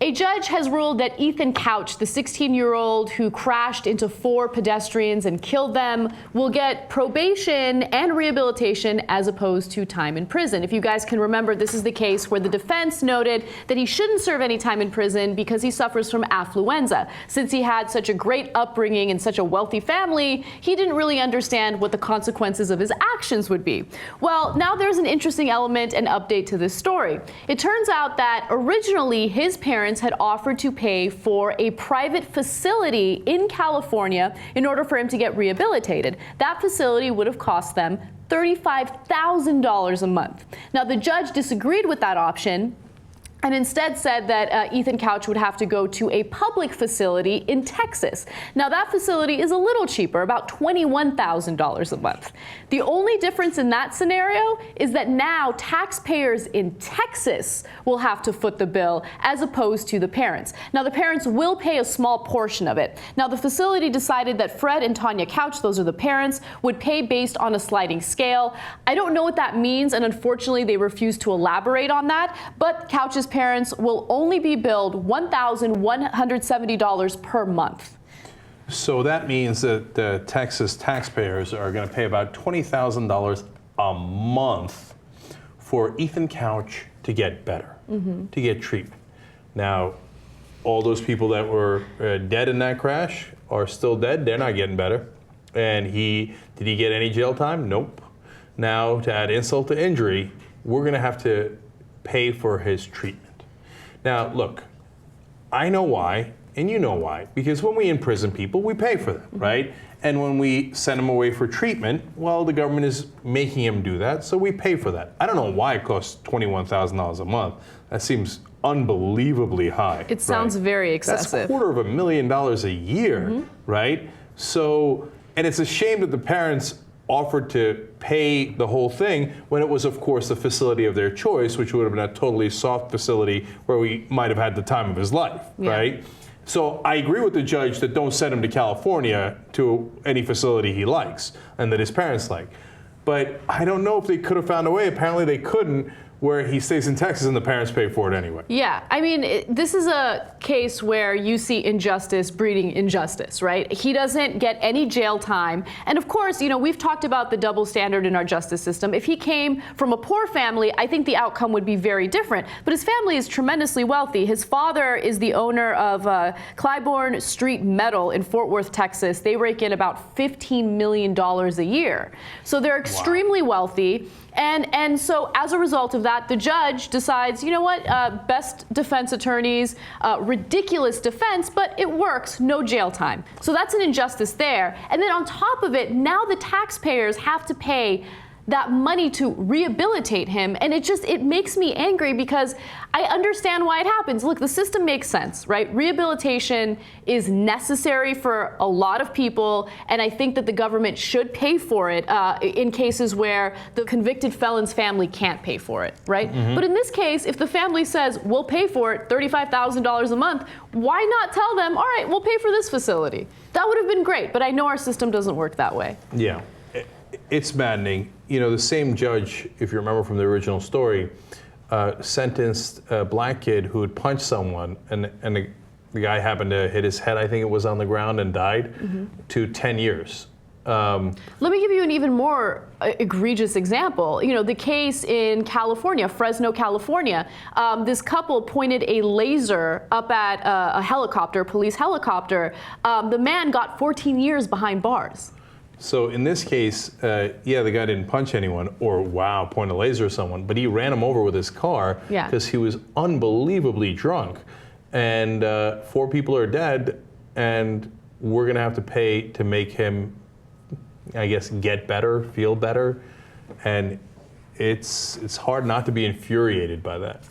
A judge has ruled that Ethan Couch, the 16-year-old who crashed into 4 pedestrians and killed them, will get probation and rehabilitation as opposed to time in prison. If you guys can remember, this is the case where the defense noted that he shouldn't serve any time in prison because he suffers from affluenza. Since he had such a great upbringing in such a wealthy family, he didn't really understand what the consequences of his actions would be. Well, now there's an interesting element and update to this story. It turns out that originally his parents had offered to pay for a private facility in California in order for him to get rehabilitated. That facility would have cost them $35,000 a month. Now, the judge disagreed with that option and instead said that Ethan Couch would have to go to a public facility in Texas. Now, that facility is a little cheaper, about $21,000 a month. The only difference in that scenario is that now taxpayers in Texas will have to foot the bill as opposed to the parents. Now, the parents will pay a small portion of it. Now, the facility decided that Fred and Tanya Couch, those are the parents, would pay based on a sliding scale. I don't know what that means, and unfortunately, they refused to elaborate on that, but Couch's parents will only be billed $1,170 per month. So that means that the Texas taxpayers are going to pay about $20,000 a month for Ethan Couch to get better, to get treatment. Now, all those people that were dead in that crash are still dead. They're not getting better. And did he get any jail time? Nope. Now, to add insult to injury, we're going to have to pay for his treatment. Now, look, I know why, and you know why, because when we imprison people, we pay for them, right? And when we send them away for treatment, well, the government is making him do that, so we pay for that. I don't know why it costs $21,000 a month. That seems unbelievably high. It sounds very excessive. That's $250,000 a year, right? So, and it's a shame that the parents offered to pay the whole thing when it was, of course, the facility of their choice, which would have been a totally soft facility where we might have had the time of his life, right? So I agree with the judge that don't send him to California to any facility he likes and that his parents like. But I don't know if they could have found a way. Apparently they couldn't, where he stays in Texas and the parents pay for it anyway. Yeah, I mean, this is a case where you see injustice breeding injustice, right? He doesn't get any jail time. And of course, you know, we've talked about the double standard in our justice system. If he came from a poor family, I think the outcome would be very different. But his family is tremendously wealthy. His father is the owner of Claiborne Street Metal in Fort Worth, Texas. They rake in about $15 million a year. So they're extremely wealthy. And so as a result of that, the judge decides, you know what, best defense attorneys, ridiculous defense, but it works, no jail time. So that's an injustice there. And then on top of it, now the taxpayers have to pay that money to rehabilitate him. And it makes me angry because I understand why it happens. Look, the system makes sense, right? Rehabilitation is necessary for a lot of people, and I think that the government should pay for it in cases where the convicted felon's family can't pay for it, right? But in this case, if the family says, we'll pay for it, $35,000 a month, why not tell them, all right, we'll pay for this facility? That would have been great, but I know our system doesn't work that way. Yeah, it's maddening. You know, the same judge, if you remember from the original story, sentenced a black kid who had punched someone, and the guy happened to hit his head, I think it was on the ground, and died, to 10 years. Let me give you an even more egregious example. You know, the case in California, Fresno, California, this couple pointed a laser up at a helicopter, police helicopter. The man got 14 years behind bars. So in this case, yeah, the guy didn't punch anyone or, point a laser at someone, but he ran him over with his car because he was unbelievably drunk. And 4 people are dead, and we're going to have to pay to make him, I guess, get better, feel better. And it's hard not to be infuriated by that.